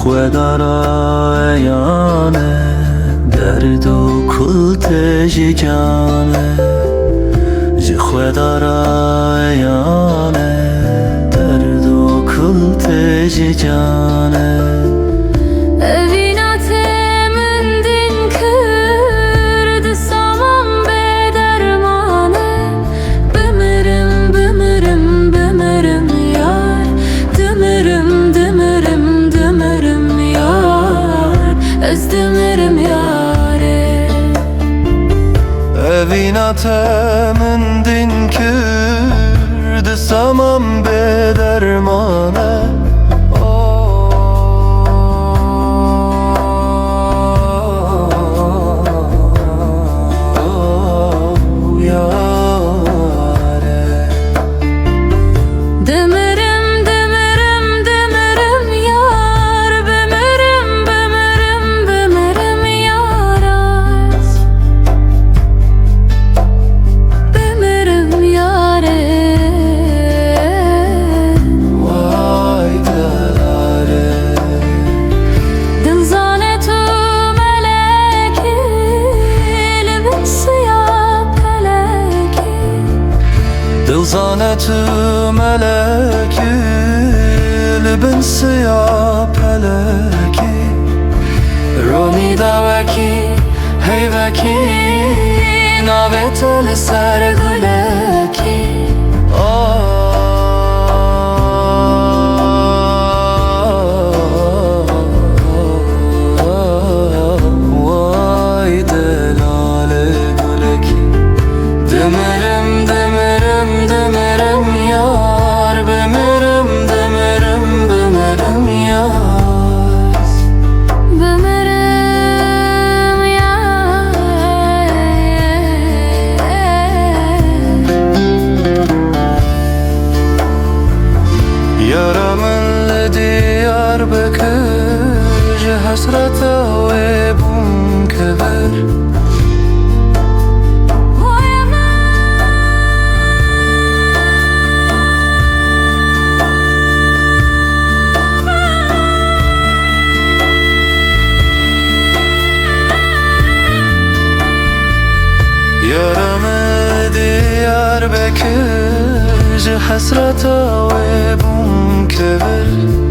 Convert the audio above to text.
خودارایانه درد و کلت جانه جی خودارایانه درد و کلت جانه Evinate min din kürd samam be dermane Dilzane tu meleki Libin siyah peleki Roni daveki heyveki Naveteli sergüleki Vay delale güleki Demerim yar Bemerim yar Bemerim yar Yaramın diyar bekir Hasrata ve bunkever Yaramı diyar bekir Hasrata ve bunkever